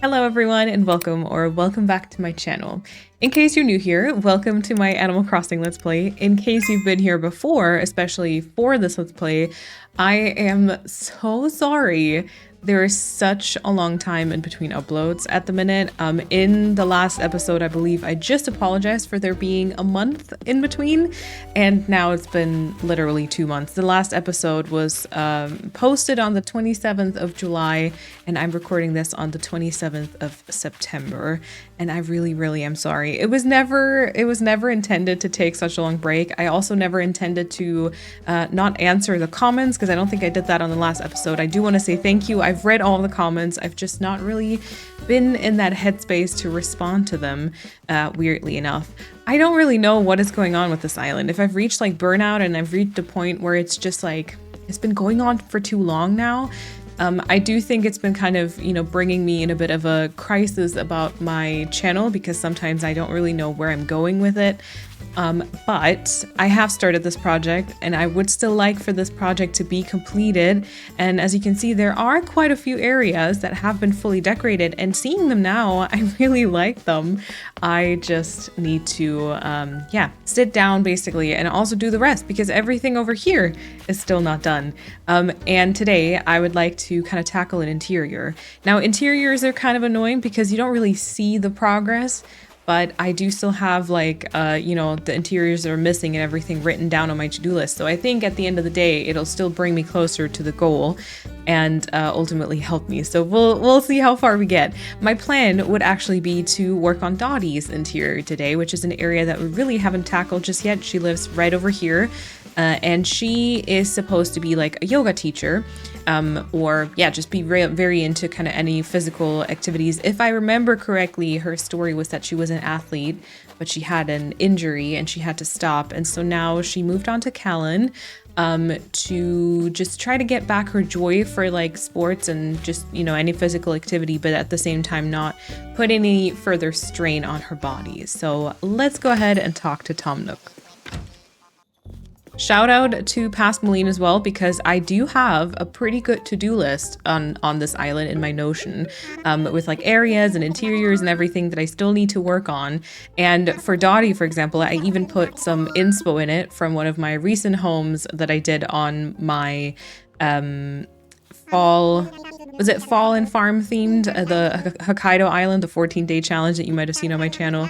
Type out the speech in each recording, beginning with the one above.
Hello everyone and welcome back to my channel. In case you're new here, welcome to my Animal Crossing Let's Play. In case you've been here before, especially for this Let's Play, I am so sorry. There is such a long time in between uploads at the minute. In the last episode, I believe I just apologized for there being a month in between, and now it's been literally 2 months. The last episode was posted on the 27th of July, and I'm recording this on the 27th of September, and I really am sorry. It was never intended to take such a long break. I also never intended to not answer the comments, because I don't think I did that on the last episode. I do want to say thank you. I've read all the comments. I've just not really been in that headspace to respond to them, weirdly enough. I don't really know what is going on with this island. If I've reached like burnout and I've reached a point where it's just like, it's been going on for too long now. I do think it's been kind of, bringing me in a bit of a crisis about my channel, because sometimes I don't really know where I'm going with it. But I have started this project, and I would still like for this project to be completed. And as you can see, there are quite a few areas that have been fully decorated, and seeing them now, I really like them. I just need to, sit down basically and also do the rest, because everything over here is still not done. And today I would like to kind of tackle an interior. Now, interiors are kind of annoying because you don't really see the progress, but I do still have like, the interiors that are missing and everything written down on my to-do list. So I think at the end of the day, it'll still bring me closer to the goal and ultimately help me. So we'll see how far we get. My plan would actually be to work on Dotty's interior today, which is an area that we really haven't tackled just yet. She lives right over here. And she is supposed to be like a yoga teacher, just be very into kind of any physical activities. If I remember correctly, her story was that she was an athlete, but she had an injury and she had to stop. And so now she moved on to Kalon to just try to get back her joy for like sports and just, any physical activity, but at the same time not put any further strain on her body. So let's go ahead and talk to Tom Nook. Shout out to Past Moline as well, because I do have a pretty good to-do list on this island in my Notion, with like areas and interiors and everything that I still need to work on. And for Dotty, for example, I even put some inspo in it from one of my recent homes that I did on my fall and farm themed, the Hokkaido Island, the 14-day challenge that you might have seen on my channel.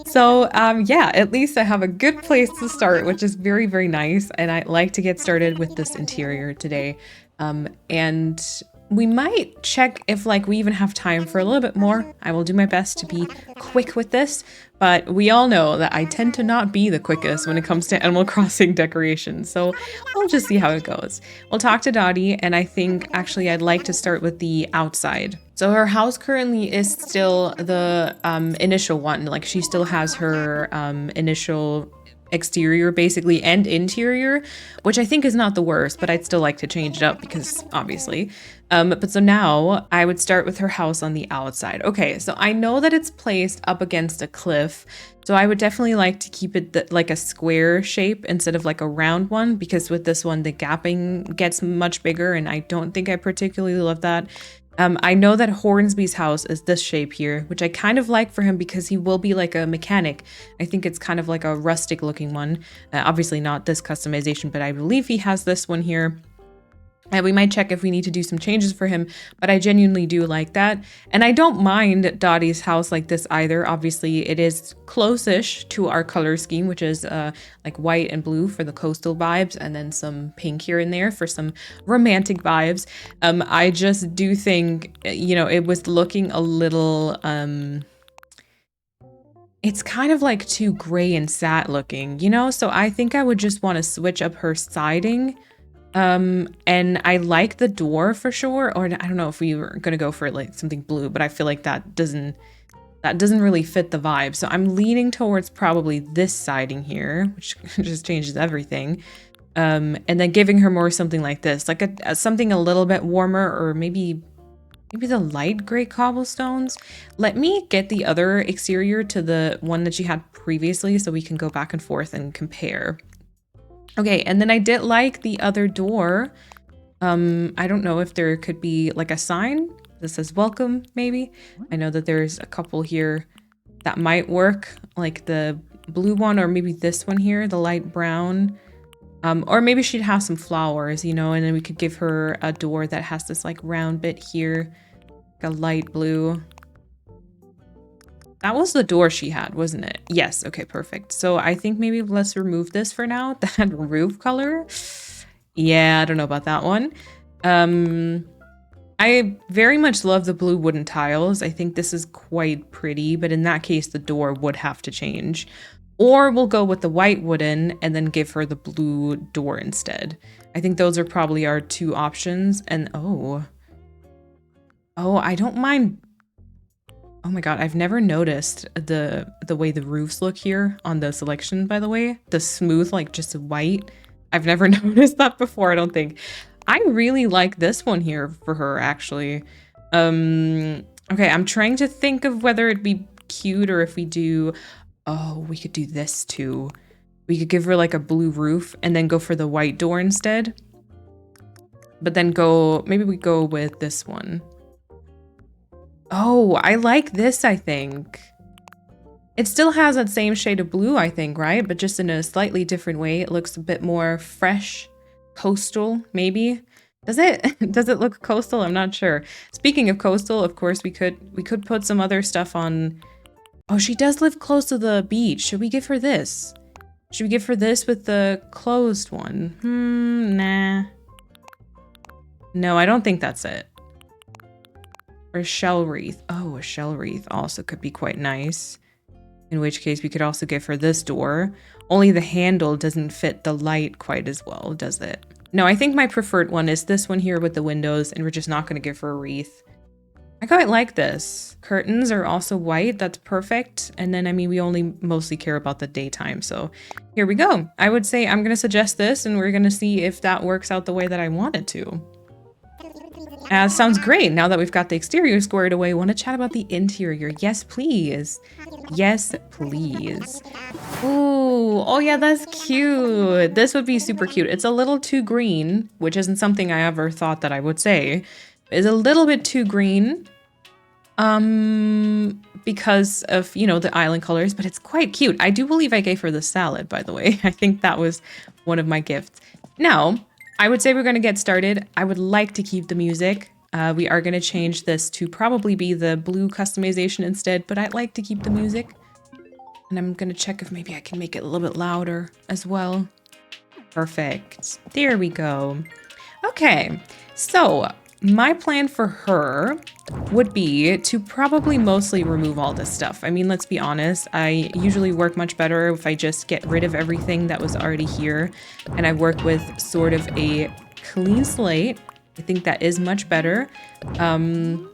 So at least I have a good place to start, which is very nice. And I'd like to get started with this interior today. And we might check if we even have time for a little bit more. I will do my best to be quick with this, but we all know that I tend to not be the quickest when it comes to Animal Crossing decorations. So we'll just see how it goes. We'll talk to Dotty, and I think actually I'd like to start with the outside. So her house currently is still the initial one. Like, she still has her initial exterior basically and interior, which I think is not the worst, but I'd still like to change it up because obviously. But so now I would start with her house on the outside. Okay, so I know that it's placed up against a cliff, so I would definitely like to keep it like a square shape instead of like a round one, because with this one the gapping gets much bigger and I don't think I particularly love that. I know that Hornsby's house is this shape here, which I kind of like for him because he will be like a mechanic. I think it's kind of like a rustic looking one. Obviously not this customization, but I believe he has this one here. And we might check if we need to do some changes for him, but I genuinely do like that. And I don't mind Dotty's house like this either. Obviously, it is close-ish to our color scheme, which is like white and blue for the coastal vibes, and then some pink here and there for some romantic vibes. I just do think, it was looking a little... it's kind of like too gray and sad looking, So I think I would just want to switch up her siding. And I like the door for sure, or I don't know if we were gonna go for like something blue, but I feel like that doesn't really fit the vibe. So I'm leaning towards probably this siding here, which just changes everything. And then giving her more something like this, like something a little bit warmer, or maybe the light gray cobblestones. Let me get the other exterior to the one that she had previously so we can go back and forth and compare. Okay, and then I did like the other door. I don't know if there could be like a sign This says welcome, maybe. I know that there's a couple here that might work, like the blue one, or maybe this one here, the light brown. Or maybe she'd have some flowers, you know, and then we could give her a door that has this like round bit here, like a light blue. That was the door she had, wasn't it? Yes, okay, perfect. So I think maybe let's remove this for now, that roof color. Yeah, I don't know about that one. I very much love the blue wooden tiles. I think this is quite pretty, but in that case, the door would have to change. Or we'll go with the white wooden and then give her the blue door instead. I think those are probably our two options. And oh, I don't mind. Oh my god, I've never noticed the way the roofs look here on the selection, by the way. The smooth, like just white. I've never noticed that before, I don't think. I really like this one here for her, actually. Okay, I'm trying to think of whether it'd be cute or if we do... Oh, we could do this too. We could give her like a blue roof and then go for the white door instead. But then maybe we go with this one. Oh, I like this, I think. It still has that same shade of blue, I think, right? But just in a slightly different way. It looks a bit more fresh, coastal, maybe. Does it? Does it look coastal? I'm not sure. Speaking of coastal, of course, we could put some other stuff on. Oh, she does live close to the beach. Should we give her this? Should we give her this with the closed one? Nah. No, I don't think that's it. Or a shell wreath. Oh, a shell wreath also could be quite nice. In which case we could also give her this door. Only the handle doesn't fit the light quite as well, does it? No, I think my preferred one is this one here with the windows, and we're just not going to give her a wreath. I quite like this. Curtains are also white. That's perfect. And then, I mean, we only mostly care about the daytime. So here we go. I would say I'm going to suggest this, and we're going to see if that works out the way that I want it to. Sounds great. Now that we've got the exterior squared away, want to chat about the interior? Yes, please. Yes, please. Ooh, oh yeah, that's cute. This would be super cute. It's a little too green, which isn't something I ever thought that I would say. It's a little bit too green. Because of, you know, the island colors, but it's quite cute. I do believe I gave her the salad, by the way. I think that was one of my gifts. Now, I would say we're going to get started. I would like to keep the music. We are going to change this to probably be the blue customization instead, but I'd like to keep the music. And I'm going to check if maybe I can make it a little bit louder as well. Perfect. There we go. Okay, so my plan for her would be to probably mostly remove all this stuff. I mean, let's be honest, I usually work much better if I just get rid of everything that was already here and I work with sort of a clean slate. I think that is much better. And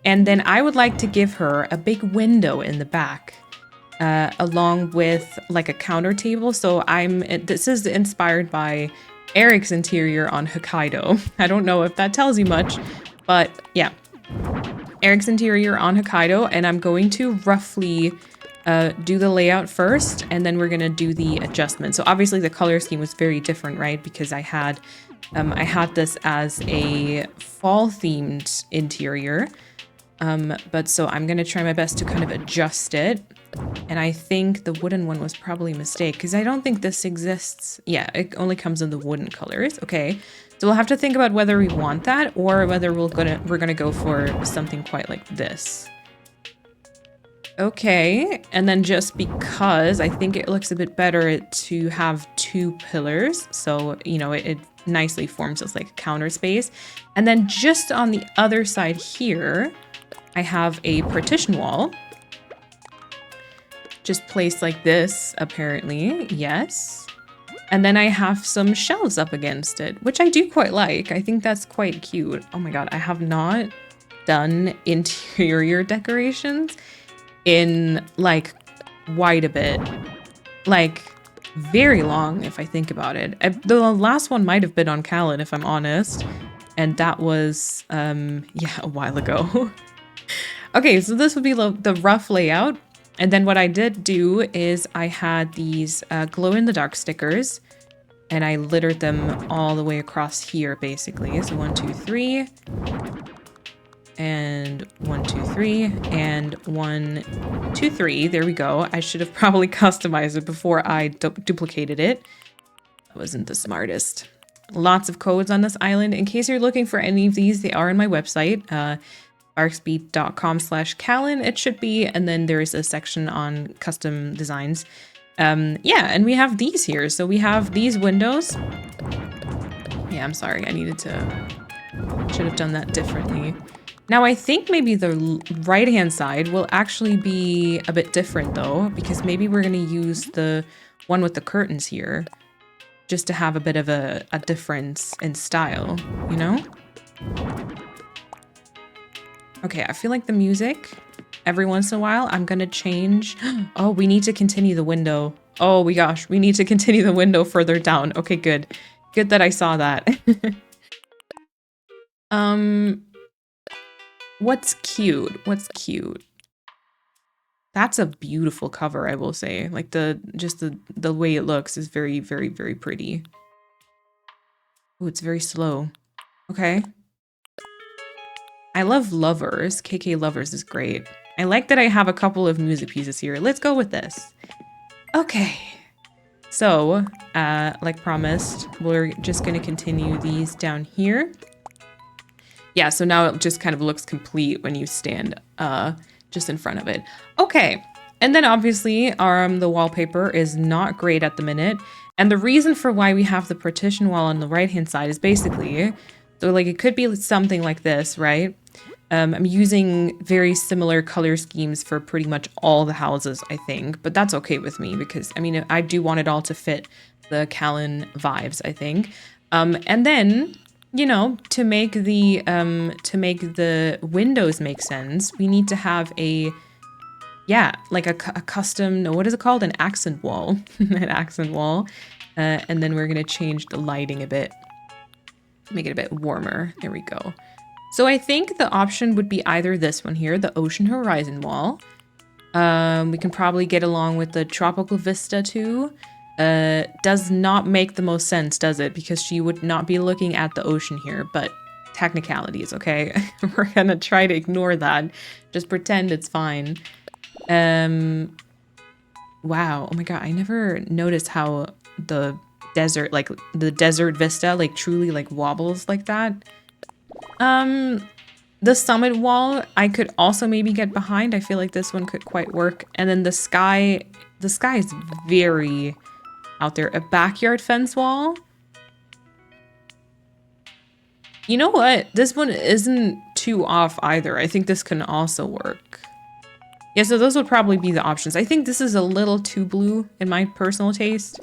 then I would like to give her a big window in the back, along with like a counter table. So this is inspired by Eric's interior on Hokkaido. I don't know if that tells you much, but yeah. Eric's interior on Hokkaido, and I'm going to roughly do the layout first, and then we're going to do the adjustment. So obviously the color scheme was very different, right? Because I had this as a fall-themed interior. But so I'm going to try my best to kind of adjust it. And I think the wooden one was probably a mistake because I don't think this exists. Yeah, it only comes in the wooden colors. Okay, so we'll have to think about whether we want that or whether we're gonna go for something quite like this. Okay, and then just because I think it looks a bit better to have two pillars, so you know it nicely forms as like a counter space. And then just on the other side here, I have a partition wall. Just placed like this, apparently. Yes. And then I have some shelves up against it, which I do quite like. I think that's quite cute. Oh my god, I have not done interior decorations in like quite a bit. Like very long, if I think about it. The last one might have been on Kalon, if I'm honest. And that was, yeah, a while ago. Okay, so this would be the rough layout. And then what I did do is I had these glow-in-the-dark stickers, and I littered them all the way across here, basically. So 1, 2, 3. and 1, 2, 3, and 1, 2, 3. There we go. I should have probably customized it before I duplicated it. I wasn't the smartest. Lots of codes on this island. In case you're looking for any of these, they are on my website, arcspeed.com/Kalon, it should be. And then there's a section on custom designs. Yeah, and we have these here. So we have these windows. Yeah, I'm sorry. Should have done that differently. Now, I think maybe the right-hand side will actually be a bit different, though, because maybe we're going to use the one with the curtains here, just to have a bit of a difference in style, you know? Okay, I feel like the music, every once in a while, I'm gonna change. Oh, we need to continue the window. Oh my gosh, we need to continue the window further down. Okay, good. Good that I saw that. What's cute? What's cute? That's a beautiful cover, I will say. Like the way it looks is very, very, very pretty. Oh, it's very slow. Okay. I love Lovers. KK Lovers is great. I like that I have a couple of music pieces here. Let's go with this. Okay. So, like promised, we're just gonna continue these down here. Yeah, so now it just kind of looks complete when you stand just in front of it. Okay, and then obviously the wallpaper is not great at the minute. And the reason for why we have the partition wall on the right-hand side is basically, so like it could be something like this, right? I'm using very similar color schemes for pretty much all the houses, I think, but that's okay with me because, I mean, I do want it all to fit the Kalon vibes, I think. And then, you know, to make the windows make sense, we need to have like a custom, no, what is it called? An accent wall, an accent wall. And then we're gonna change the lighting a bit, make it a bit warmer. There we go. So I think the option would be either this one here, the Ocean Horizon wall. We can probably get along with the Tropical Vista too. Does not make the most sense, does it? Because she would not be looking at the ocean here, but technicalities, okay? We're gonna try to ignore that. Just pretend it's fine. Wow, oh my god, I never noticed how the desert, like the desert vista, like truly like wobbles like that. The summit wall, I could also maybe get behind. I feel like this one could quite work. And then the sky is very out there. A backyard fence wall. You know what? This one isn't too off either. I think this can also work. Yeah, so those would probably be the options. I think this is a little too blue in my personal taste.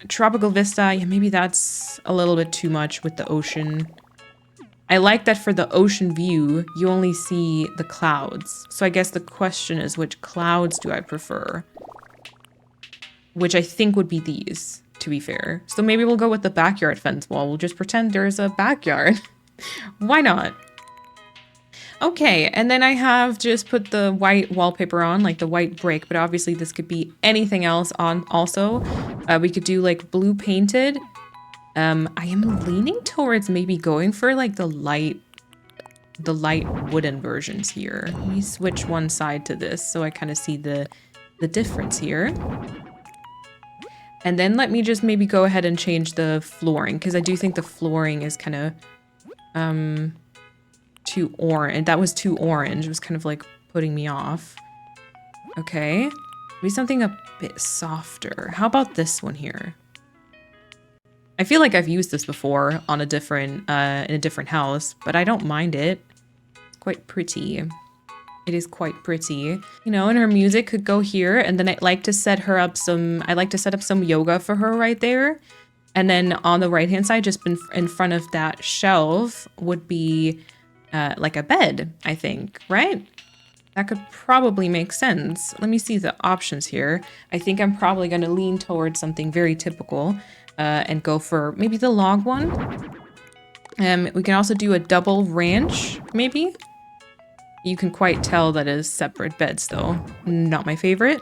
Tropical Vista, yeah, maybe that's a little bit too much with the ocean. I like that for the ocean view, you only see the clouds. So I guess the question is, which clouds do I prefer? Which I think would be these, to be fair. So maybe we'll go with the backyard fence wall. We'll just pretend there's a backyard. Why not? Okay, and then I have just put the white wallpaper on, like the white brick, but obviously this could be anything else on also. We could do like blue painted. I am leaning towards maybe going for like the light wooden versions here. Let me switch one side to this so I kind of see the difference here. And then let me just maybe go ahead and change the flooring, because I do think the flooring is kind of too orange. That was too orange. It was kind of like putting me off. Okay, maybe something a bit softer. How about this one here? I feel like I've used this before on a different in a different house, but I don't mind it. It's quite pretty. It is quite pretty. You know, and her music could go here, and then I'd like to set her up some, I like to set up some yoga for her right there. And then on the right-hand side, just in front of that shelf would be like a bed, I think, right? That could probably make sense. Let me see the options here. I think I'm probably gonna lean towards something very typical. And go for maybe the log one. We can also do a double ranch, maybe. You can quite tell that is separate beds though. Not my favorite.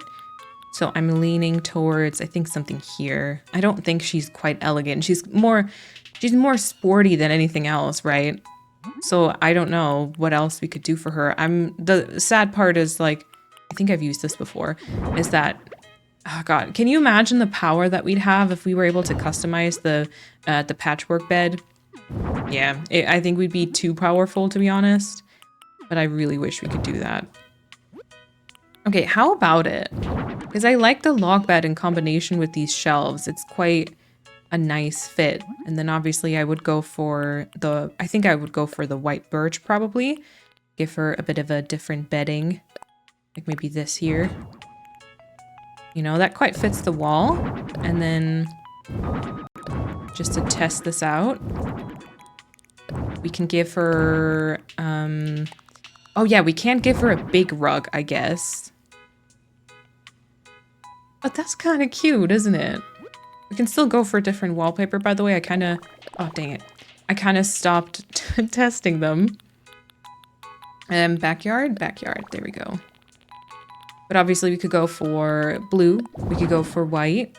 So I'm leaning towards, I think, something here. I don't think she's quite elegant. She's more sporty than anything else, right? So I don't know what else we could do for her. The sad part is like, I think I've used this before, is that, oh God, can you imagine the power that we'd have if we were able to customize the patchwork bed? Yeah, I think we'd be too powerful, to be honest. But I really wish we could do that. Okay, how about it? Because I like the log bed in combination with these shelves. It's quite a nice fit. And then obviously I would go for I think I would go for the white birch probably. Give her a bit of a different bedding. Like maybe this here. You know, that quite fits the wall. And then just to test this out, we can give her, oh yeah, we can't give her a big rug, I guess. But that's kind of cute, isn't it? We can still go for a different wallpaper, by the way. I kind of... Oh, dang it. I kind of stopped testing them. Backyard? Backyard. There we go. But obviously we could go for blue. We could go for white.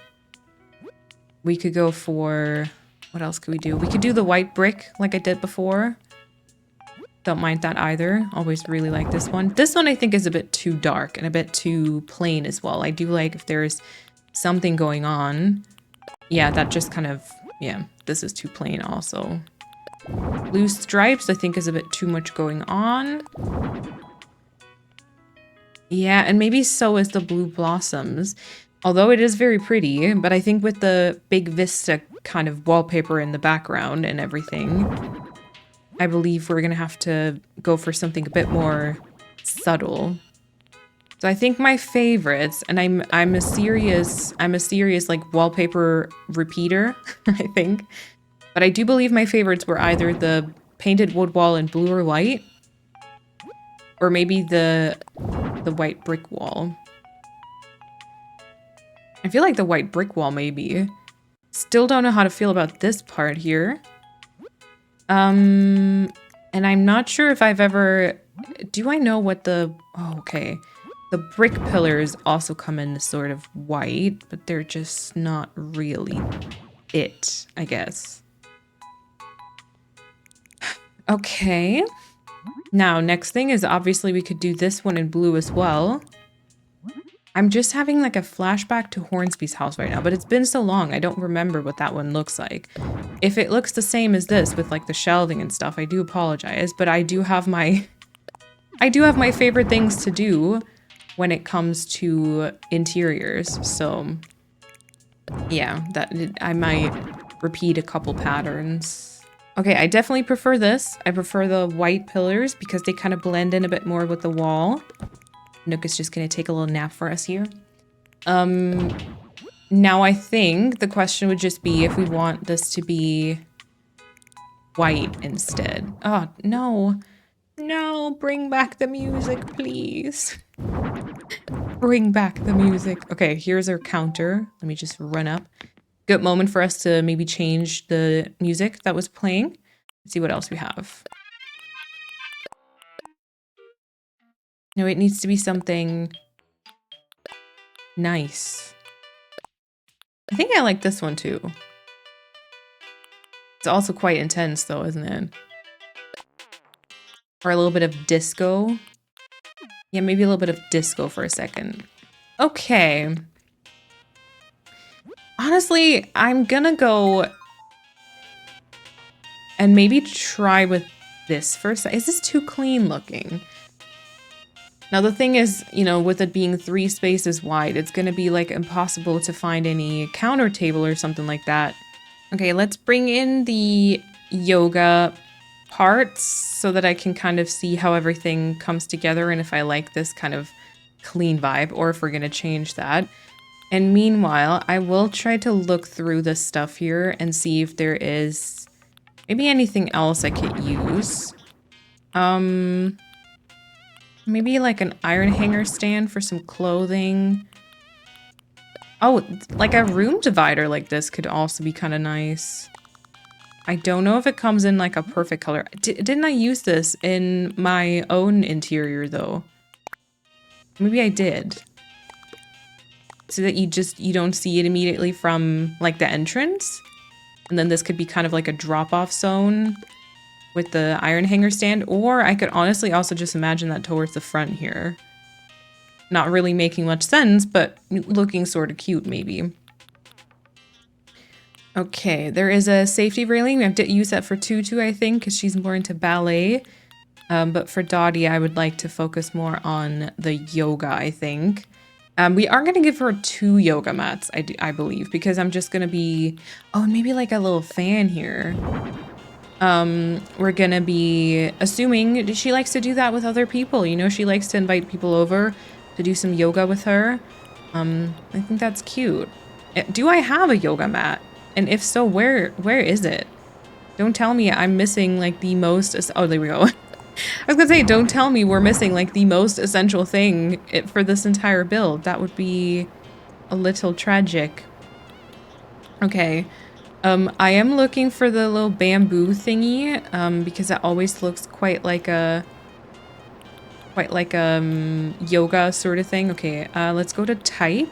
We could go for... What else could we do? We could do the white brick like I did before. Don't mind that either. Always really like this one. This one I think is a bit too dark and a bit too plain as well. I do like if there's something going on. Yeah, that just kind of... Yeah, this is too plain also. Blue stripes I think is a bit too much going on. Yeah, and maybe so is the blue blossoms. Although it is very pretty, but I think with the big vista kind of wallpaper in the background and everything, I believe we're gonna have to go for something a bit more subtle. So I think my favorites, and I'm a serious like wallpaper repeater, I think. But I do believe my favorites were either the painted wood wall in blue or white, or maybe the white brick wall. I feel like the white brick wall maybe. Still don't know how to feel about this part here. And I'm not sure if I've ever... Do I know what the... Oh, okay. The brick pillars also come in sort of white, but they're just not really it, I guess. Okay. Now, next thing is obviously we could do this one in blue as well. I'm just having like a flashback to Hornsby's house right now, but it's been so long, I don't remember what that one looks like. If it looks the same as this with like the shelving and stuff, I do apologize, but I do have my favorite things to do when it comes to interiors. So yeah, I might repeat a couple patterns. Okay, I definitely prefer this. I prefer the white pillars because they kind of blend in a bit more with the wall. Nook is just gonna take a little nap for us here. Now I think the question would just be if we want this to be white instead. Oh, no. No, bring back the music, please. Bring back the music. Okay, here's our counter. Let me just run up. Good moment for us to maybe change the music that was playing. Let's see what else we have. No, it needs to be something nice. I think I like this one too. It's also quite intense though, isn't it? Or a little bit of disco. Yeah, maybe a little bit of disco for a second. Okay. Honestly, I'm gonna go and maybe try with this first. Is this too clean looking? Now the thing is, you know, with it being 3 spaces wide, it's gonna be like impossible to find any counter table or something like that. Okay, let's bring in the yoga parts so that I can kind of see how everything comes together and if I like this kind of clean vibe or if we're gonna change that. And meanwhile, I will try to look through this stuff here and see if there is maybe anything else I could use. Maybe like an iron hanger stand for some clothing. Oh, like a room divider like this could also be kind of nice. I don't know if it comes in like a perfect color. Didn't I use this in my own interior though? Maybe I did. So that you don't see it immediately from like the entrance. And then this could be kind of like a drop-off zone. with the iron hanger stand, or I could honestly also just imagine that towards the front here. Not really making much sense, but looking sort of cute maybe. Okay, there is a safety railing. We have to use that for Tutu, I think, because she's more into ballet. But for Dotty, I would like to focus more on the yoga, I think. We are going to give her 2 yoga mats, I believe, because I'm just going to be... Oh, maybe like a little fan here. We're going to be assuming she likes to do that with other people. You know, she likes to invite people over to do some yoga with her. I think that's cute. Do I have a yoga mat? And if so, where is it? Don't tell me I'm missing like the most... Oh, there we go. I was gonna say, don't tell me we're missing like the most essential thing for this entire build. That would be a little tragic. Okay. I am looking for the little bamboo thingy, because that always looks quite like a yoga sort of thing. Okay, let's go to type.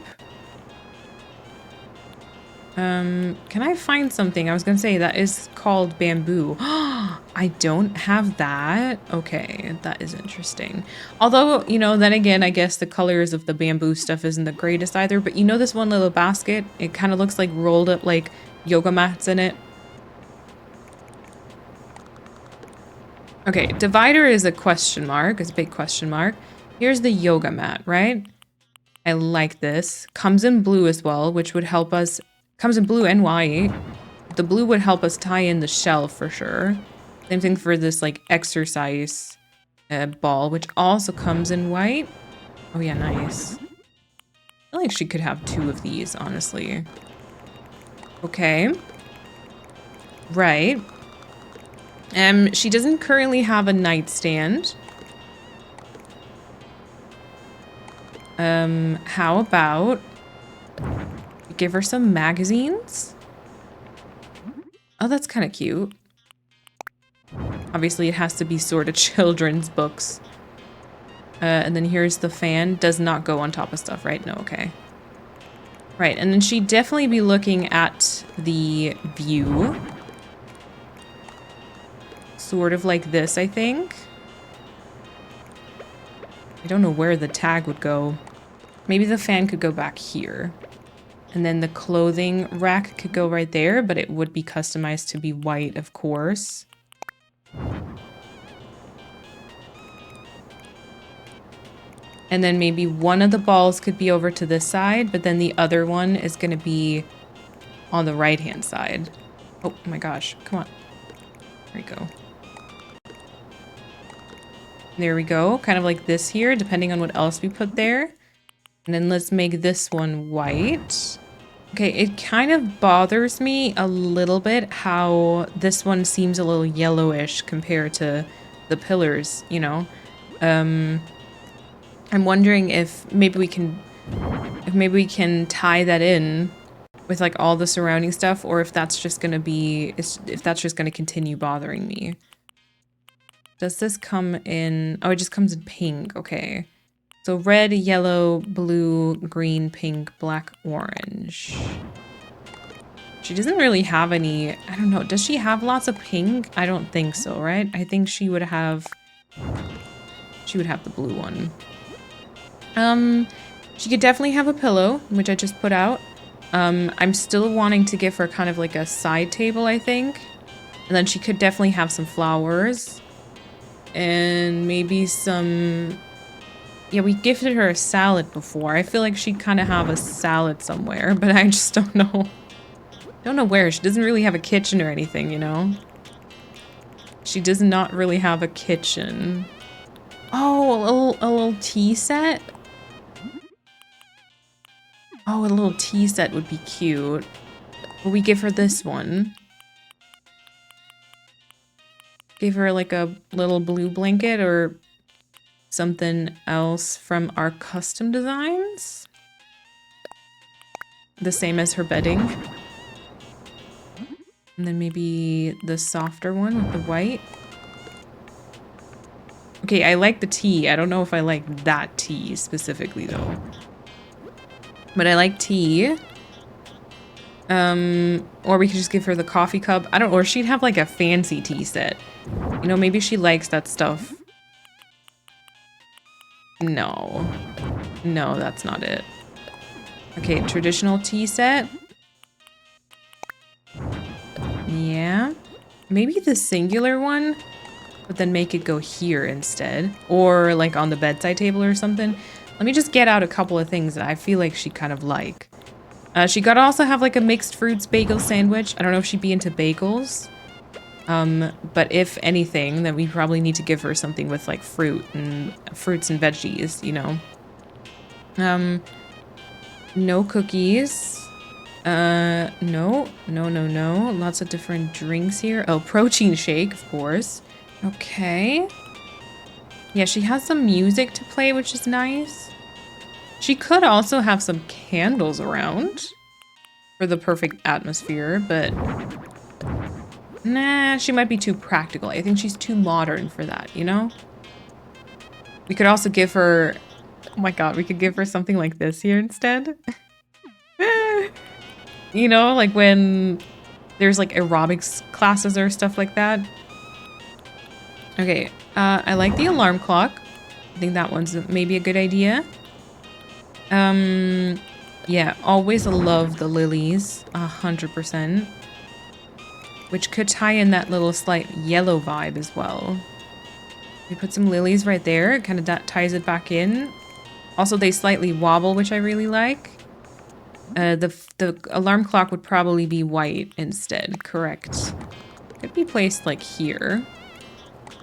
Can I find something? I was gonna say that is called bamboo. I don't have that. Okay, that is interesting. Although, you know, then again, I guess the colors of the bamboo stuff isn't the greatest either, but you know this one little basket? It kind of looks like rolled up like yoga mats in it. Okay, divider is a question mark, it's a big question mark. Here's the yoga mat, right? I like this. Comes in blue as well, which would help us. Comes in blue and white. The blue would help us tie in the shelf for sure. Same thing for this like exercise ball, which also comes in white. Oh yeah, nice. I feel like she could have 2 of these, honestly. Okay. Right. She doesn't currently have a nightstand. How about give her some magazines? Oh, that's kind of cute. Obviously, it has to be sort of children's books. And then here's the fan. Does not go on top of stuff, right? No, okay. Right, and then she'd definitely be looking at the view. Sort of like this, I think. I don't know where the tag would go. Maybe the fan could go back here. And then the clothing rack could go right there, but it would be customized to be white, of course. And then maybe one of the balls could be over to this side, but then the other one is going to be on the right-hand side. Oh my gosh, come on. There we go. There we go, kind of like this here, depending on what else we put there. And then let's make this one white. Okay, it kind of bothers me a little bit how this one seems a little yellowish compared to the pillars, you know? I'm wondering if maybe we can tie that in with like all the surrounding stuff, or if that's just gonna be, if that's just gonna continue bothering me. Does this come in? Oh, it just comes in pink. Okay. So red, yellow, blue, green, pink, black, orange. She doesn't really have any, I don't know. Does she have lots of pink? I don't think so, right? I think she would have the blue one. She could definitely have a pillow, which I just put out. I'm still wanting to give her kind of like a side table, I think. And then she could definitely have some flowers. And maybe some... Yeah, we gifted her a salad before. I feel like she'd kind of have a salad somewhere, but I just don't know. Don't know where. She doesn't really have a kitchen or anything, you know? She does not really have a kitchen. Oh, a little tea set? Oh, a little tea set would be cute. Will we give her this one? Give her like a little blue blanket or something else from our custom designs? The same as her bedding. And then maybe the softer one with the white. Okay, I like the tea. I don't know if I like that tea specifically though. But I like tea. Or we could just give her the coffee cup. I don't know, or she'd have like a fancy tea set. You know, maybe she likes that stuff. No. No, that's not it. Okay, traditional tea set. Yeah. Maybe the singular one, but then make it go here instead. Or like on the bedside table or something. Let me just get out a couple of things that I feel like she'd kind of like. She could also have like a mixed fruits bagel sandwich. I don't know if she'd be into bagels. But if anything, then we probably need to give her something with like fruits and veggies, you know. No cookies. No. Lots of different drinks here. Oh, protein shake, of course. Okay. Yeah, she has some music to play, which is nice. She could also have some candles around for the perfect atmosphere, but nah, she might be too practical. I think she's too modern for that, you know? We could also give her, oh my god, we could give her something like this here instead. You know, like when there's like aerobics classes or stuff like that. Okay, I like the alarm clock. I think that one's maybe a good idea. Yeah, always love the lilies, 100%. Which could tie in that little slight yellow vibe as well. We put some lilies right there, it kind of ties it back in. Also, they slightly wobble, which I really like. The alarm clock would probably be white instead, correct. Could be placed like here.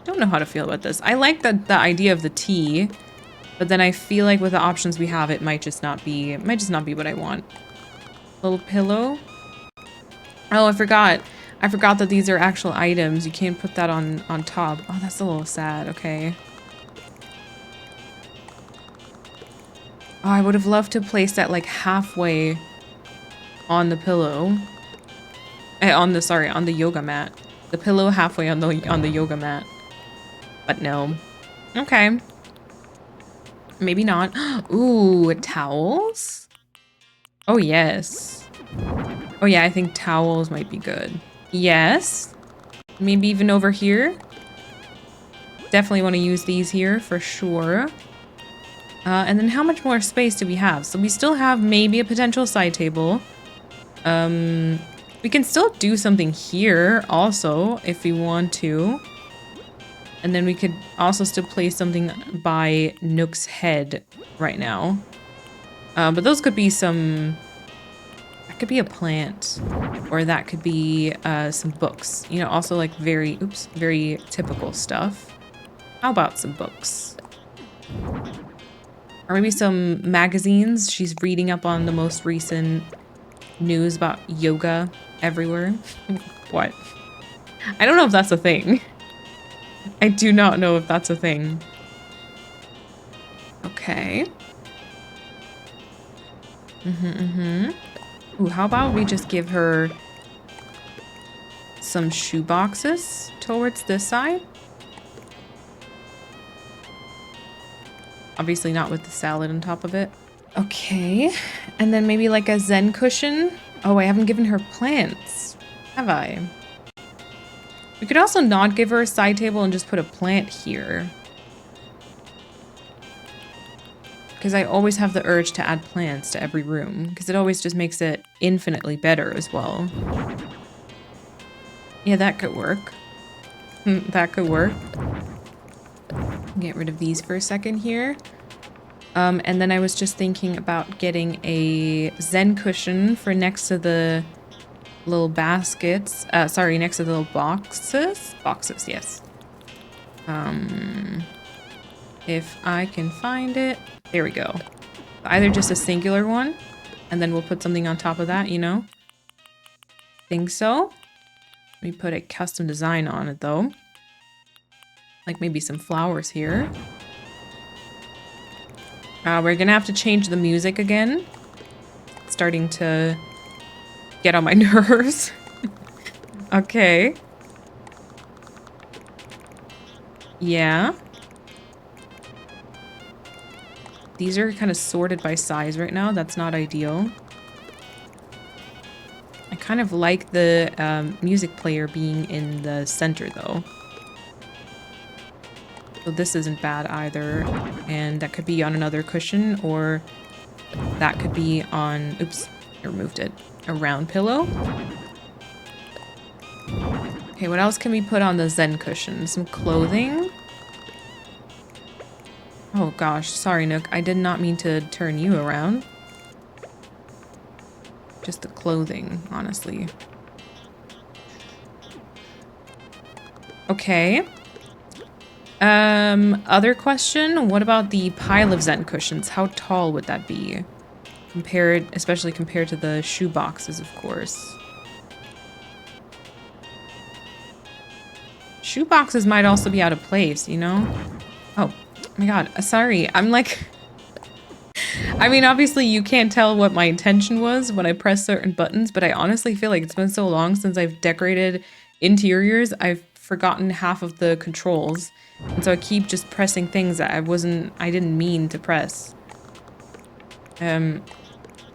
Don't know how to feel about this. I like the idea of the tea, but then I feel like with the options we have, it might just not be what I want. Little pillow. Oh, I forgot that these are actual items. You can't put that on top. Oh, that's a little sad. Okay. Oh, I would have loved to place that like halfway on the pillow. On the yoga mat. The pillow halfway on the yoga mat. But no. Okay. Maybe not. Ooh, towels? Oh, yes. Oh, yeah, I think towels might be good. Yes. Maybe even over here. Definitely want to use these here for sure. And then how much more space do we have? So we still have maybe a potential side table. We can still do something here also if we want to. And then we could also still place something by Nook's head right now. But those could be some... That could be a plant. Or that could be some books. You know, also like very typical stuff. How about some books? Or maybe some magazines. She's reading up on the most recent news about yoga everywhere. What? I don't know if that's a thing. I do not know if that's a thing. Okay. Ooh, how about we just give her some shoe boxes towards this side? Obviously not with the salad on top of it. Okay. And then maybe like a Zen cushion. Oh, I haven't given her plants, have I? We could also not give her a side table and just put a plant here. Because I always have the urge to add plants to every room. Because it always just makes it infinitely better as well. Yeah, that could work. That could work. Get rid of these for a second here. And then I was just thinking about getting a Zen cushion for next to the little baskets. Sorry, next to the little boxes. Boxes, yes. If I can find it. There we go. Either just a singular one, and then we'll put something on top of that, you know? Think so. Let me put a custom design on it, though. Like maybe some flowers here. We're gonna have to change the music again. It's starting to get on my nerves. Okay. Yeah. These are kind of sorted by size right now. That's not ideal. kind of like the music player being in the center though. So this isn't bad either. And that could be on another cushion, or that could be on, oops, I removed it, a round pillow. Okay, what else can we put on the Zen cushion? Some clothing. Oh gosh, sorry Nook, I did not mean to turn you around. Just the clothing, honestly. Okay. Other question, what about the pile of Zen cushions? How tall would that be? Especially compared to the shoe boxes, of course. Shoe boxes might also be out of place, you know? Oh my god, sorry. I'm like... I mean, obviously you can't tell what my intention was when I press certain buttons, but I honestly feel like it's been so long since I've decorated interiors, I've forgotten half of the controls. And so I keep just pressing things that I didn't mean to press. Or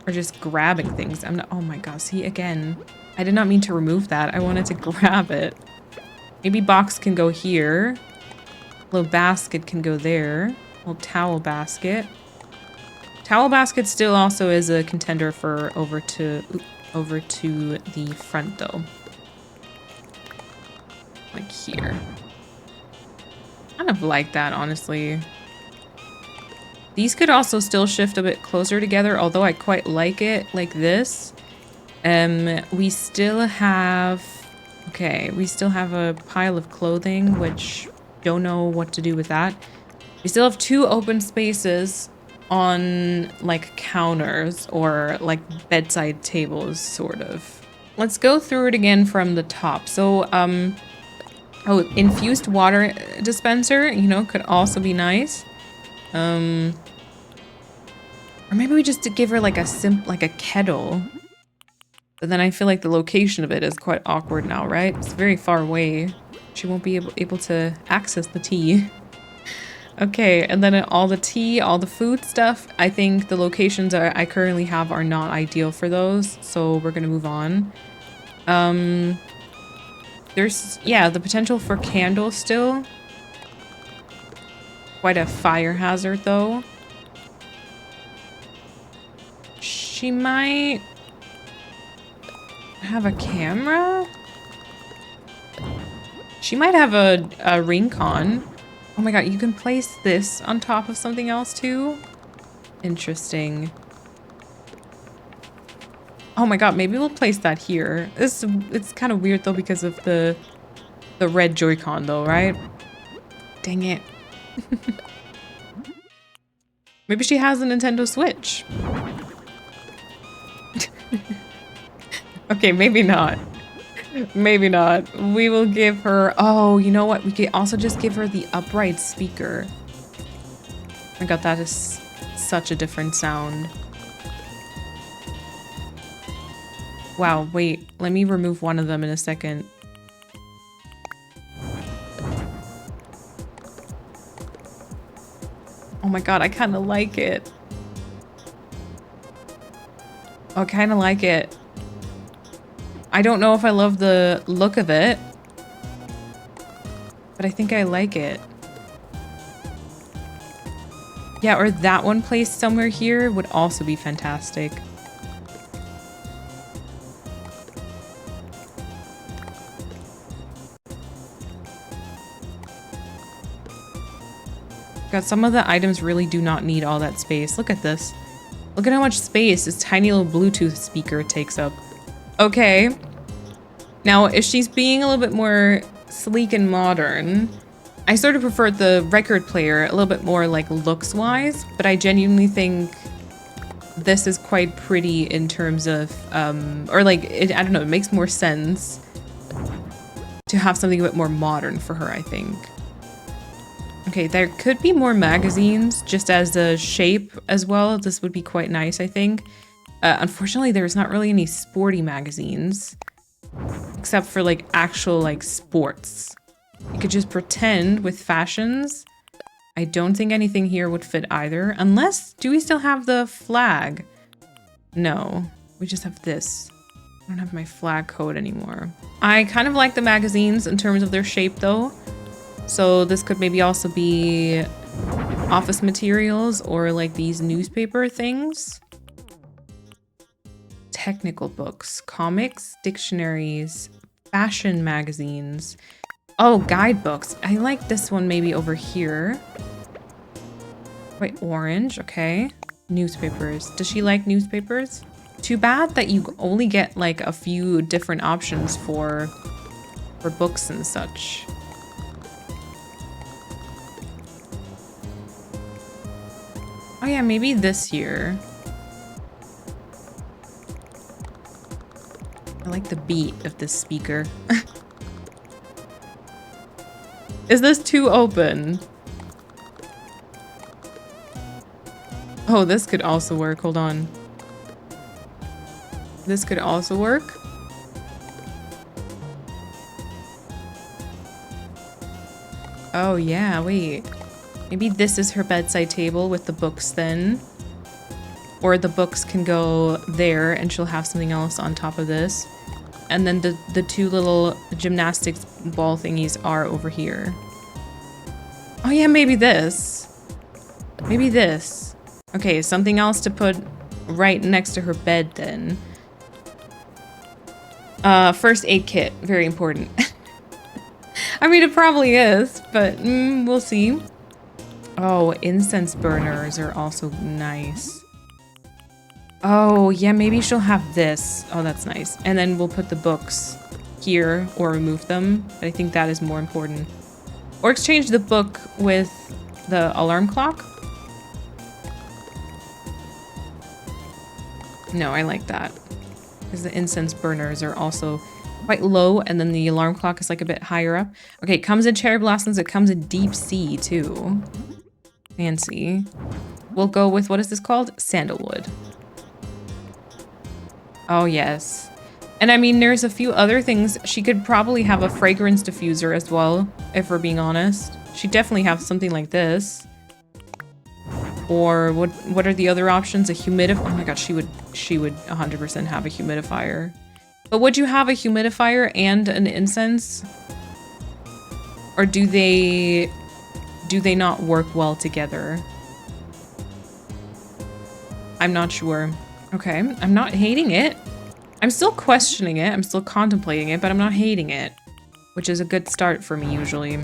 just grabbing things. I'm not, oh my god, see again. I did not mean to remove that. I wanted to grab it. Maybe box can go here. Little basket can go there. Little towel basket. Towel basket still also is a contender for over to the front though. Like here. Kind of like that, honestly. These could also still shift a bit closer together, although I quite like it like this. We still have... Okay, we still have a pile of clothing, which don't know what to do with that. We still have 2 open spaces on, like, counters or, like, bedside tables, sort of. Let's go through it again from the top. So, oh, infused water dispenser, you know, could also be nice. Or maybe we just give her, like, like a kettle. But then I feel like the location of it is quite awkward now, right? It's very far away. She won't be able to access the tea. Okay, and then all the tea, all the food stuff, I think the locations I currently have are not ideal for those, so we're gonna move on. There's, yeah, the potential for candles still. Quite a fire hazard, though. She might have a camera? She might have a ring con. Oh my god, you can place this on top of something else too? Interesting. Oh my god, maybe we'll place that here. It's kind of weird though because of the red Joy-Con though, right? Dang it. Maybe she has a Nintendo Switch. Okay, maybe not. Maybe not. We will give her... Oh, you know what? We could also just give her the upright speaker. Oh my god, that is such a different sound. Wow, wait. Let me remove one of them in a second. Oh my god, I kind of like it. Oh, I kind of like it. I don't know if I love the look of it, but I think I like it. Yeah, or that one placed somewhere here would also be fantastic. God, some of the items really do not need all that space. Look at this. Look at how much space this tiny little Bluetooth speaker takes up. Okay. Now, if she's being a little bit more sleek and modern, I sort of prefer the record player a little bit more like looks-wise, but I genuinely think this is quite pretty in terms of, or like, I don't know, it makes more sense to have something a bit more modern for her, I think. Okay, there could be more magazines just as a shape as well. This would be quite nice, I think. Unfortunately, there's not really any sporty magazines, except for like actual like sports. You could just pretend with fashions. I don't think anything here would fit either, unless, do we still have the flag? No, we just have this. I don't have my flag code anymore. I kind of like the magazines in terms of their shape though. So this could maybe also be office materials or like these newspaper things. Technical books, comics, dictionaries, fashion magazines. Oh, guidebooks. I like this one maybe over here. Wait, orange, okay. Newspapers. Does she like newspapers? Too bad that you only get like a few different options for books and such. Oh yeah, maybe this year. I like the beat of this speaker. Is this too open? Oh, this could also work. Hold on. This could also work. Oh yeah, wait. Maybe this is her bedside table with the books then. Or the books can go there and she'll have something else on top of this. And then the two little gymnastics ball thingies are over here. Oh yeah, maybe this. Maybe this. Okay, something else to put right next to her bed then. First aid kit, very important. I mean, it probably is, but we'll see. Oh, incense burners are also nice. Oh, yeah, maybe she'll have this. Oh, that's nice. And then we'll put the books here or remove them. But I think that is more important. Or exchange the book with the alarm clock. No, I like that. Because the incense burners are also quite low. And then the alarm clock is like a bit higher up. Okay, it comes in cherry blossoms. It comes in deep sea too. Fancy. We'll go with, what is this called? Sandalwood. Oh, yes. And I mean, there's a few other things. She could probably have a fragrance diffuser as well, if we're being honest. She'd definitely have something like this. Or what are the other options? A humidifier. Oh my god, she would 100% have a humidifier. But would you have a humidifier and an incense? Or do they not work well together? I'm not sure. Okay, I'm not hating it. I'm still questioning it. I'm still contemplating it, but I'm not hating it, which is a good start for me usually.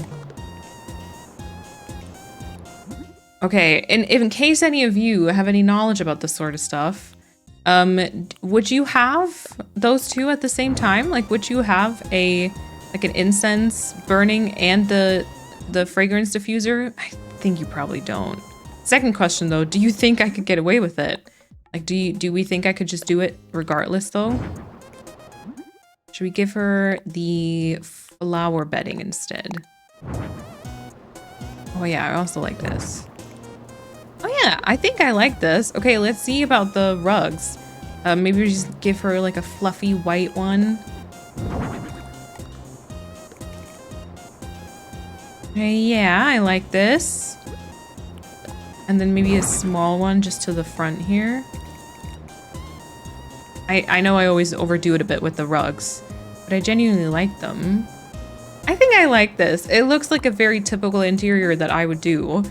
Okay, and in case any of you have any knowledge about this sort of stuff, would you have those two at the same time? Like, would you have an incense burning and the fragrance diffuser? I think you probably don't. Second question though, do you think I could get away with it? Like, do we think I could just do it regardless though? Should we give her the flower bedding instead? Oh yeah, I also like this. Oh yeah, I think I like this. Okay, let's see about the rugs. Maybe we just give her like a fluffy white one. Yeah, I like this. And then maybe a small one just to the front here. I know I always overdo it a bit with the rugs, but I genuinely like them. I think I like this. It looks like a very typical interior that I would do,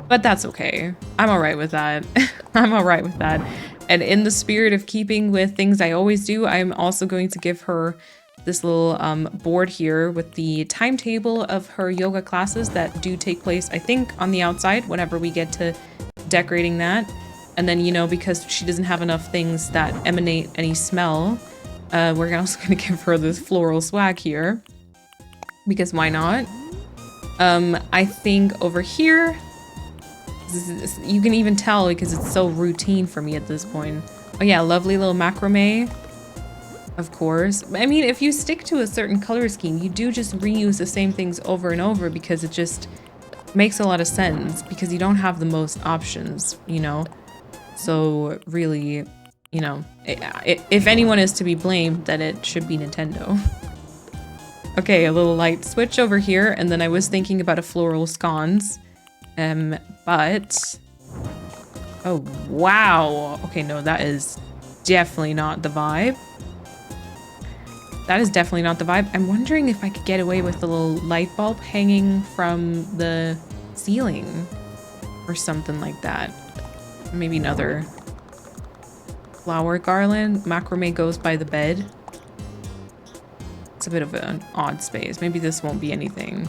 but that's okay. I'm all right with that. I'm all right with that. And in the spirit of keeping with things I always do, I'm also going to give her this little board here with the timetable of her yoga classes that do take place, I think, on the outside whenever we get to decorating that. And then, you know, because she doesn't have enough things that emanate any smell, we're also going to give her this floral swag here. Because why not? I think over here, you can even tell because it's so routine for me at this point. Oh yeah, lovely little macrame. Of course. I mean, if you stick to a certain color scheme, you do just reuse the same things over and over because it just makes a lot of sense because you don't have the most options, you know? So really, you know, if anyone is to be blamed, then it should be Nintendo. Okay, a little light switch over here, and then I was thinking about a floral scones. But... Oh, wow! Okay, no, that is definitely not the vibe. That is definitely not the vibe. I'm wondering if I could get away with the little light bulb hanging from the ceiling or something like that. Maybe another flower garland. Macrame goes by the bed. It's a bit of an odd space. Maybe this won't be anything.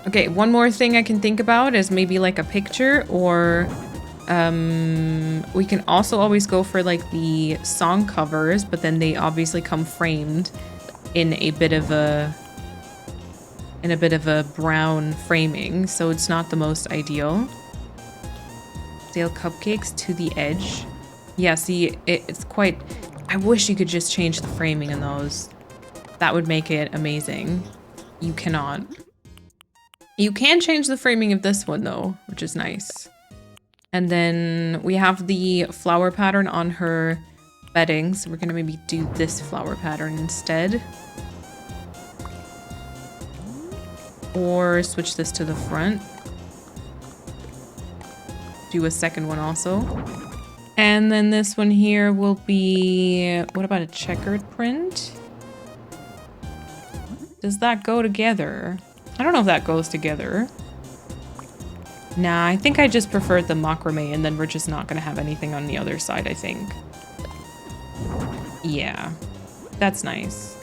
Okay, one more thing I can think about is maybe like a picture, or we can also always go for like the song covers, but then they obviously come framed in a bit of a brown framing, so it's not the most ideal. Stale cupcakes to the edge. Yeah, see, it's quite... I wish you could just change the framing in those. That would make it amazing. You cannot. You can change the framing of this one, though, which is nice. And then we have the flower pattern on her bedding, so we're going to maybe do this flower pattern instead. Or switch this to the front. Do a second one also. And then this one here will be... What about a checkered print? Does that go together? I don't know if that goes together. Nah, I think I just preferred the macrame, and then we're just not going to have anything on the other side, I think. Yeah, that's nice.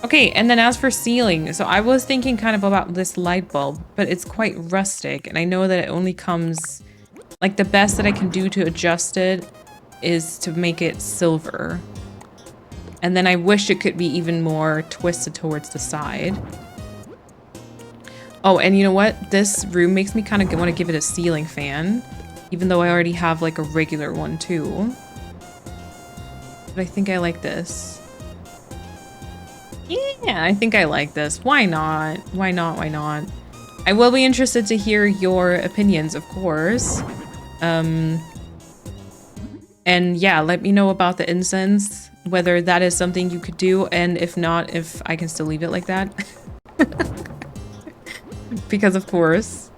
Okay, and then as for ceiling, so I was thinking kind of about this light bulb, but it's quite rustic, and I know that it only comes... Like, the best that I can do to adjust it is to make it silver. And then I wish it could be even more twisted towards the side. Oh, and you know what? This room makes me kind of want to give it a ceiling fan, even though I already have like a regular one too. But I think I like this. Yeah, I think I like this. Why not? Why not? Why not? I will be interested to hear your opinions, of course. And yeah, let me know about the incense, whether that is something you could do, and if not, if I can still leave it like that. Because of course.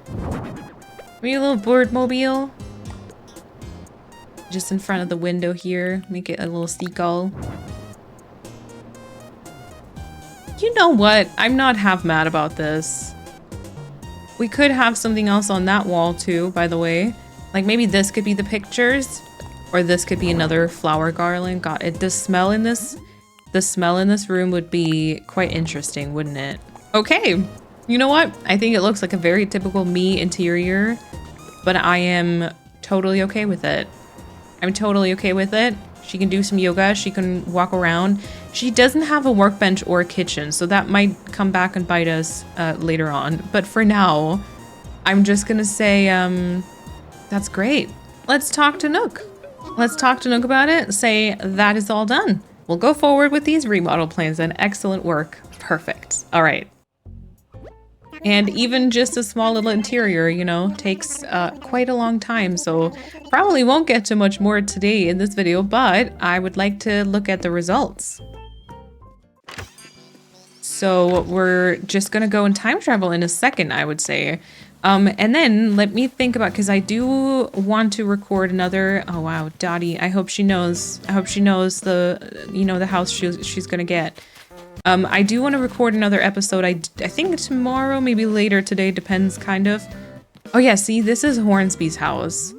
Maybe a little bird mobile. Just in front of the window here. Make it a little seagull. You know what? I'm not half mad about this. We could have something else on that wall too, by the way. Like maybe this could be the pictures. Or this could be another flower garland. God, the smell in this room would be quite interesting, wouldn't it? Okay. You know what? I think it looks like a very typical me interior, but I am totally okay with it. I'm totally okay with it. She can do some yoga. She can walk around. She doesn't have a workbench or a kitchen, so that might come back and bite us later on. But for now, I'm just gonna say, that's great. Let's talk to Nook. Let's talk to Nook about it. Say that is all done. We'll go forward with these remodel plans and excellent work. Perfect. All right. And even just a small little interior, you know, takes quite a long time. So probably won't get to much more today in this video, but I would like to look at the results. So we're just going to go and time travel in a second, I would say. And then let me think about, because I do want to record another, oh wow, Dotty, I hope she knows the, you know, the house she's gonna get. I do want to record another episode, I think tomorrow, maybe later today, depends kind of. Oh yeah, see, this is Hornsby's house.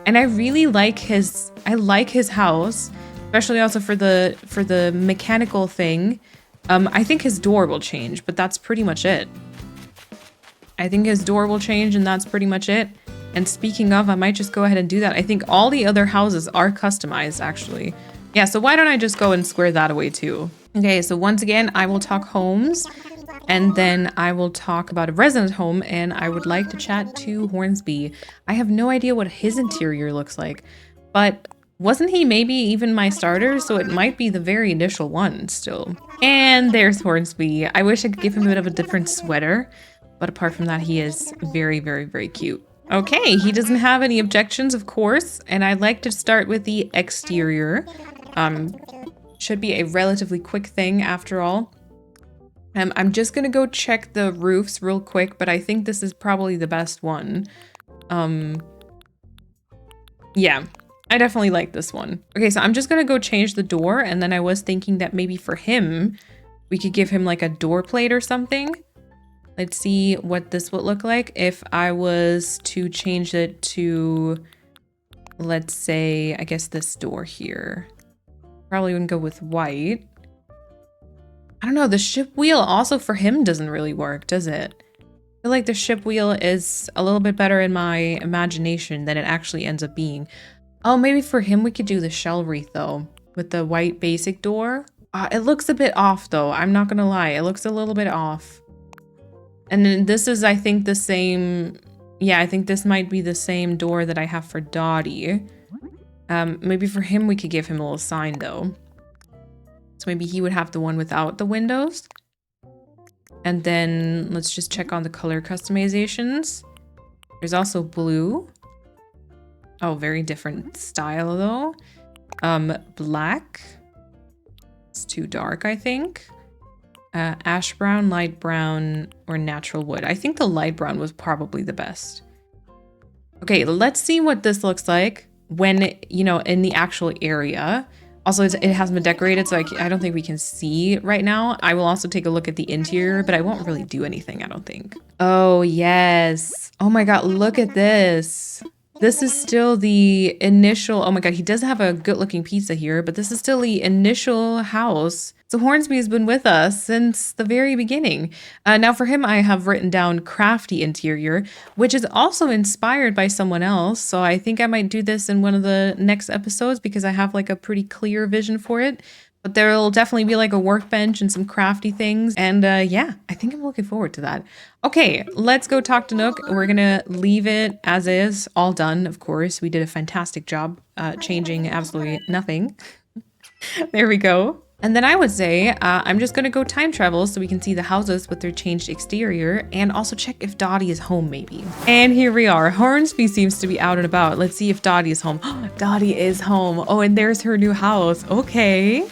And I really like his house, especially also for the mechanical thing. I think his door will change, but that's pretty much it. I think his door will change and that's pretty much it. And speaking of, I might just go ahead and do that. I think all the other houses are customized actually. Yeah, so why don't I just go and square that away too? Okay, so once again, I will talk homes and then I will talk about a resident home and I would like to chat to Hornsby. I have no idea what his interior looks like, but wasn't he maybe even my starter? So it might be the very initial one still. And there's Hornsby. I wish I could give him a bit of a different sweater. But apart from that, he is very, very, very cute. Okay, he doesn't have any objections, of course. And I'd like to start with the exterior. Should be a relatively quick thing after all. I'm just gonna go check the roofs real quick, but I think this is probably the best one. Yeah, I definitely like this one. Okay, so I'm just gonna go change the door, and then I was thinking that maybe for him, we could give him like a door plate or something. Let's see what this would look like if I was to change it to, let's say, I guess this door here. Probably wouldn't go with white. I don't know, the ship wheel also for him doesn't really work, does it? I feel like the ship wheel is a little bit better in my imagination than it actually ends up being. Oh, maybe for him we could do the shell wreath though, with the white basic door. It looks a bit off though, I'm not gonna lie, it looks a little bit off. And then this is, I think, the same, yeah, I think this might be the same door that I have for Dotty. Maybe for him we could give him a little sign though. So maybe he would have the one without the windows. And then let's just check on the color customizations. There's also blue. Oh, very different style though. Black. It's too dark, I think. Ash brown, light brown, or natural wood. I think the light brown was probably the best. Okay, let's see what this looks like when, you know, in the actual area. Also, it hasn't been decorated, so I don't think we can see right now. I will also take a look at the interior, but I won't really do anything, I don't think. Oh, yes. Oh my god, look at this. This is still the initial, oh my god, he does have a good looking pizza here, but this is still the initial house. So Hornsby has been with us since the very beginning. Now for him, I have written down crafty interior, which is also inspired by someone else. So I think I might do this in one of the next episodes because I have like a pretty clear vision for it. But there'll definitely be like a workbench and some crafty things. And yeah, I think I'm looking forward to that. Okay, let's go talk to Nook. We're gonna leave it as is, all done, of course. We did a fantastic job changing absolutely nothing. There we go. And then I would say I'm just gonna go time travel so we can see the houses with their changed exterior and also check if Dotty is home maybe. And here we are. Hornsby seems to be out and about. Let's see if Dotty is home. Dotty is home. Oh, and there's her new house. Okay.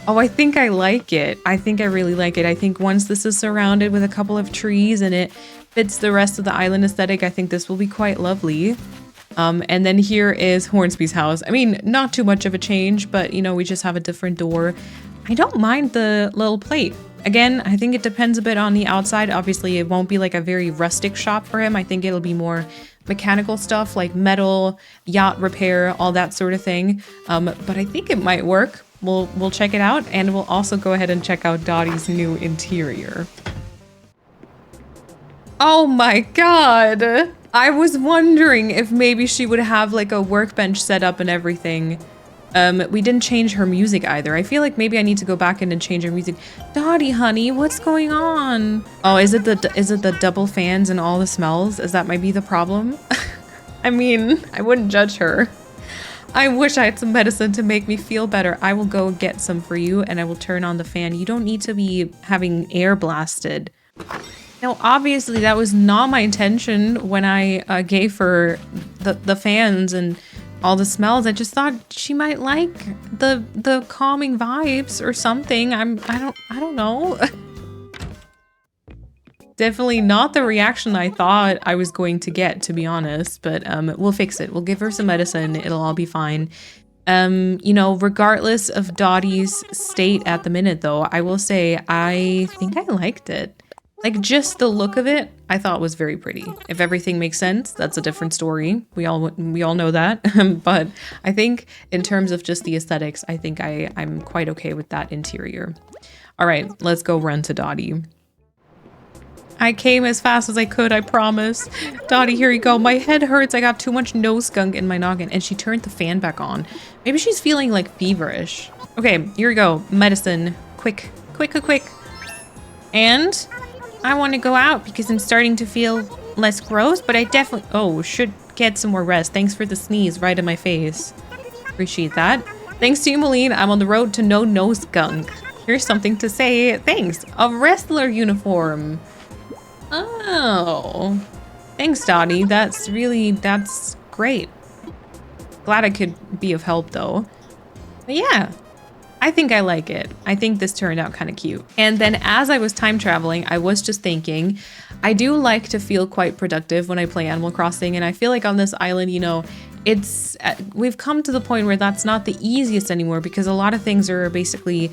Oh, I think I like it. I think I really like it. I think once this is surrounded with a couple of trees and it fits the rest of the island aesthetic, I think this will be quite lovely. And then here is Hornsby's house. I mean, not too much of a change, but you know, we just have a different door. I don't mind the little plate. Again, I think it depends a bit on the outside. Obviously, it won't be like a very rustic shop for him. I think it'll be more mechanical stuff like metal, yacht repair, all that sort of thing. But I think it might work. We'll check it out, and we'll also go ahead and check out Dotty's new interior. Oh my god! I was wondering if maybe she would have like a workbench set up and everything. We didn't change her music either. I feel like maybe I need to go back in and change her music. Dotty, honey, what's going on? Oh, is it the double fans and all the smells? Is that might be the problem? I mean, I wouldn't judge her. I wish I had some medicine to make me feel better. I will go get some for you and I will turn on the fan. You don't need to be having air blasted. Now, obviously that was not my intention when I gave her the fans and all the smells. I just thought she might like the calming vibes or something. I don't know. Definitely not the reaction I thought I was going to get, to be honest, but we'll fix it. We'll give her some medicine. It'll all be fine. You know, regardless of Dotty's state at the minute, though, I will say I think I liked it. Like, just the look of it, I thought was very pretty. If everything makes sense, that's a different story. We all know that. But I think in terms of just the aesthetics, I think I'm quite okay with that interior. All right, let's go run to Dotty. I came as fast as I could, I promise. Dotty, here you go. My head hurts. I got too much nose gunk in my noggin. And she turned the fan back on. Maybe she's feeling like feverish. Okay, here we go. Medicine. Quick, quick, quick, quick. And I want to go out because I'm starting to feel less gross, but I definitely, oh, should get some more rest. Thanks for the sneeze right in my face. Appreciate that. Thanks to you, Malene. I'm on the road to no nose gunk. Here's something to say. Thanks. A wrestler uniform. Oh, thanks, Dotty. That's great. Glad I could be of help, though. But yeah, I think I like it. I think this turned out kind of cute. And then as I was time traveling, I was just thinking, I do like to feel quite productive when I play Animal Crossing. And I feel like on this island, you know, we've come to the point where that's not the easiest anymore, because a lot of things are basically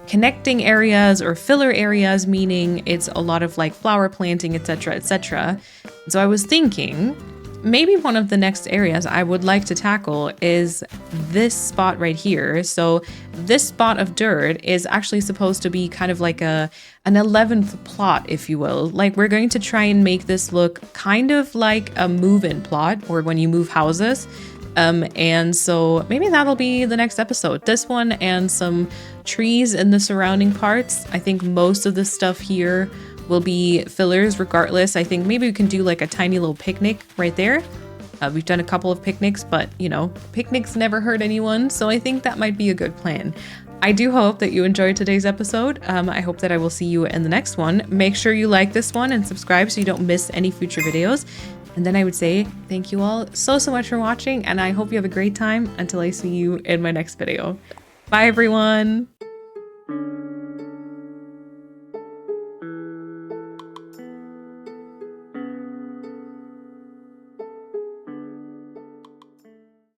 connecting areas or filler areas, meaning it's a lot of like flower planting, etc., etc. So I was thinking maybe one of the next areas I would like to tackle is this spot right here. So this spot of dirt is actually supposed to be kind of like an 11th plot, if you will. Like, we're going to try and make this look kind of like a move-in plot, or when you move houses. And so maybe that'll be the next episode. This one and some trees in the surrounding parts. I think most of the stuff here will be fillers regardless. I think maybe we can do like a tiny little picnic right there. We've done a couple of picnics, but you know, picnics never hurt anyone. So I think that might be a good plan. I do hope that you enjoyed today's episode. I hope that I will see you in the next one. Make sure you like this one and subscribe so you don't miss any future videos. And then I would say thank you all so much for watching, and I hope you have a great time until I see you in my next video. Bye everyone!